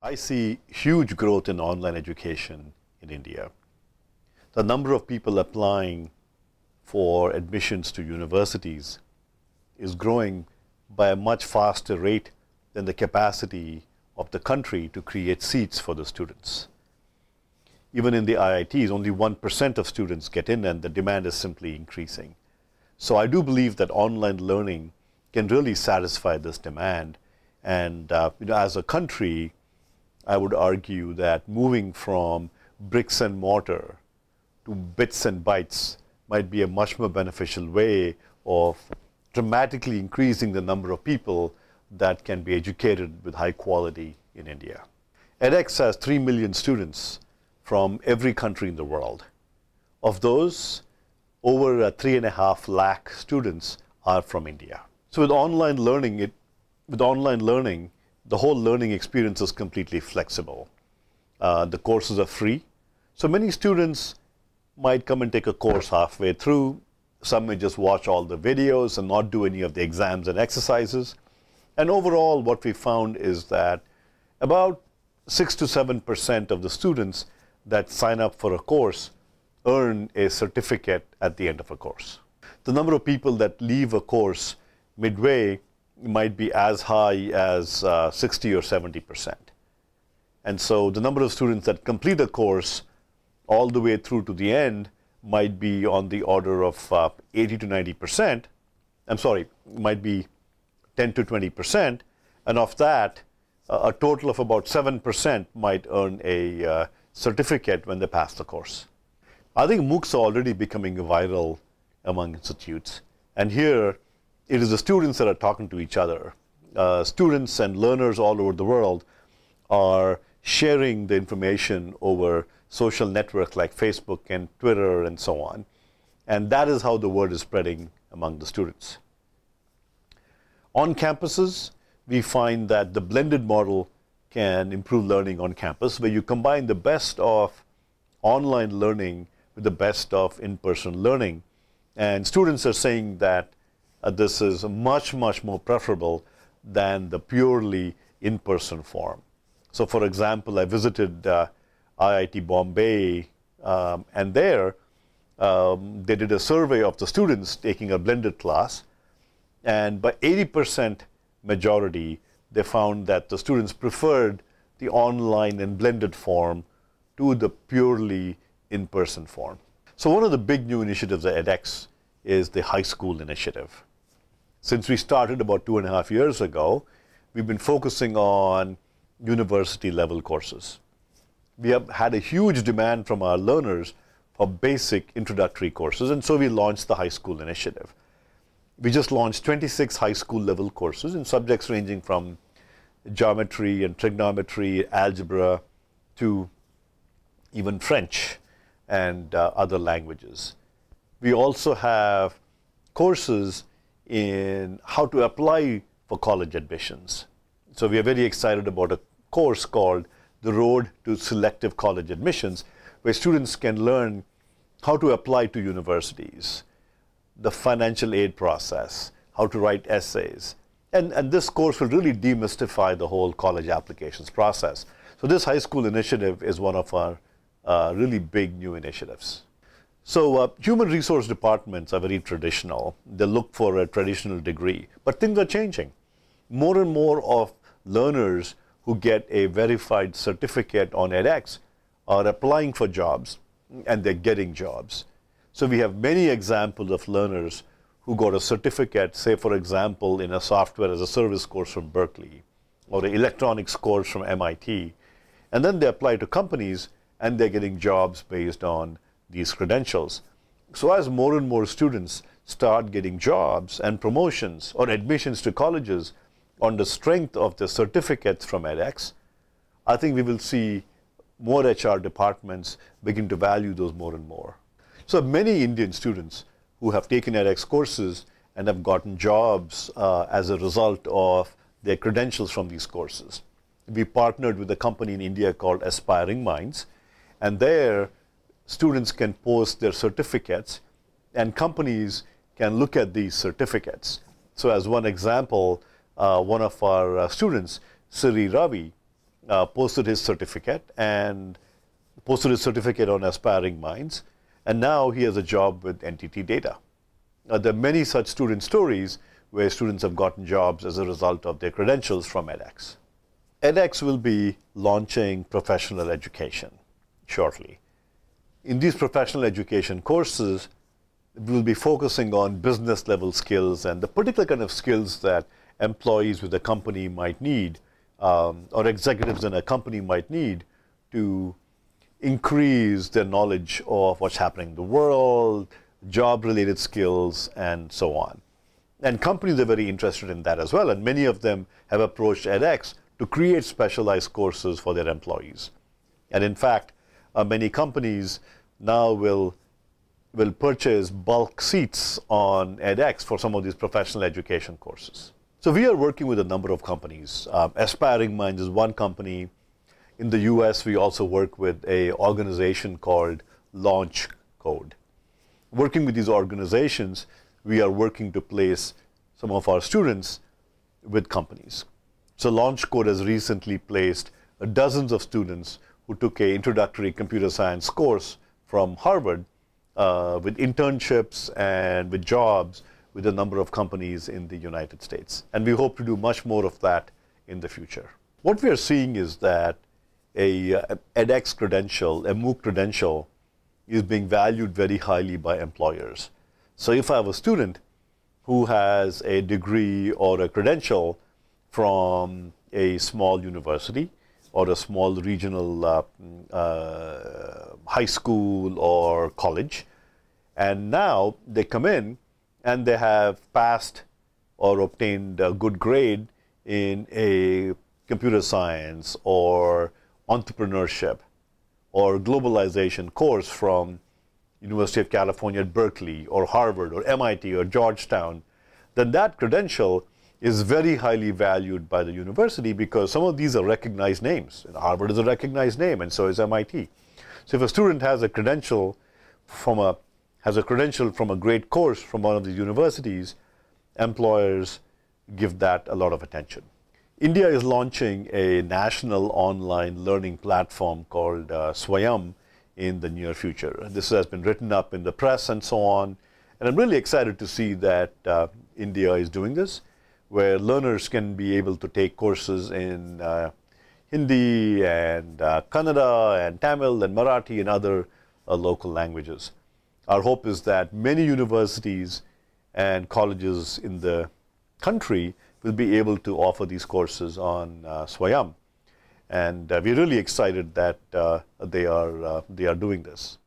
I see huge growth in online education in India. The number of people applying for admissions to universities is growing by a much faster rate than the capacity of the country to create seats for the students. Even in the IITs, only 1% of students get in, and the demand is simply increasing. So I do believe that online learning can really satisfy this demand. And as a country, I would argue that moving from bricks and mortar to bits and bytes might be a much more beneficial way of dramatically increasing the number of people that can be educated with high quality in India. edX has 3 million students from every country in the world. Of those, over 3.5 lakh students are from India. So with online learning, the whole learning experience is completely flexible. The courses are free. So many students might come and take a course halfway through. Some may just watch all the videos and not do any of the exams and exercises. And overall, what we found is that about 6 to 7% of the students that sign up for a course earn a certificate at the end of a course. The number of people that leave a course midway might be as high as 60 or 70%. And so the number of students that complete a course all the way through to the end might be on the order of 80 to 90%. I'm sorry, might be 10 to 20%. And of that, a total of about 7% might earn a certificate when they pass the course. I think MOOCs are already becoming viral among institutes. And here, it is the students that are talking to each other. Students and learners all over the world are sharing the information over social networks like Facebook and Twitter and so on. And that is how the word is spreading among the students. On campuses, we find that the blended model can improve learning on campus, where you combine the best of online learning with the best of in-person learning. And students are saying that this is much, much more preferable than the purely in-person form. So for example, I visited IIT Bombay, and there they did a survey of the students taking a blended class, and by 80% majority, they found that the students preferred the online and blended form to the purely in-person form. So one of the big new initiatives at edX is the high school initiative. Since we started about 2.5 years ago, we've been focusing on university level courses. We have had a huge demand from our learners for basic introductory courses, and so we launched the high school initiative. We just launched 26 high school level courses in subjects ranging from geometry and trigonometry, algebra, to even French and other languages. We also have courses in how to apply for college admissions. So we are very excited about a course called The Road to Selective College Admissions, where students can learn how to apply to universities, the financial aid process, how to write essays. And this course will really demystify the whole college applications process. So this high school initiative is one of our really big new initiatives. So human resource departments are very traditional. They look for a traditional degree, but things are changing. More and more of learners who get a verified certificate on edX are applying for jobs, and they're getting jobs. So we have many examples of learners who got a certificate, say for example, in a software as a service course from Berkeley, or an electronics course from MIT, and then they apply to companies and they're getting jobs based on these credentials. So as more and more students start getting jobs and promotions or admissions to colleges on the strength of the certificates from edX, I think we will see more HR departments begin to value those more and more. So many Indian students who have taken edX courses and have gotten jobs as a result of their credentials from these courses. We partnered with a company in India called Aspiring Minds, and there students can post their certificates and companies can look at these certificates. So as one example, one of our students, Siri Ravi, posted his certificate on Aspiring Minds, and now he has a job with NTT Data. There are many such student stories where students have gotten jobs as a result of their credentials from edX. edX will be launching professional education shortly. In these professional education courses, we will be focusing on business level skills and the particular kind of skills that employees with a company might need, or executives in a company might need to increase their knowledge of what's happening in the world, job-related skills, and so on. And companies are very interested in that as well, and many of them have approached edX to create specialized courses for their employees. And in fact, many companies now will purchase bulk seats on edX for some of these professional education courses. So we are working with a number of companies. Aspiring Minds is one company. In the US, we also work with an organization called Launch Code. Working with these organizations, we are working to place some of our students with companies. So Launch Code has recently placed dozens of students who took an introductory computer science course from Harvard with internships and with jobs with a number of companies in the United States. And we hope to do much more of that in the future. What we are seeing is that a edX credential, a MOOC credential, is being valued very highly by employers. So if I have a student who has a degree or a credential from a small university or a small regional high school or college, and now they come in and they have passed or obtained a good grade in a computer science or entrepreneurship or globalization course from University of California at Berkeley or Harvard or MIT or Georgetown, then that credential is very highly valued by the university because some of these are recognized names. Harvard is a recognized name, and so is MIT. So if a student has a credential from a great course from one of these universities, employers give that a lot of attention. India is launching a national online learning platform called Swayam in the near future. This has been written up in the press and so on, and I'm really excited to see that India is doing this, where learners can be able to take courses in Hindi and Kannada and Tamil and Marathi and other local languages. Our hope is that many universities and colleges in the country will be able to offer these courses on Swayam. And we're really excited that they are doing this.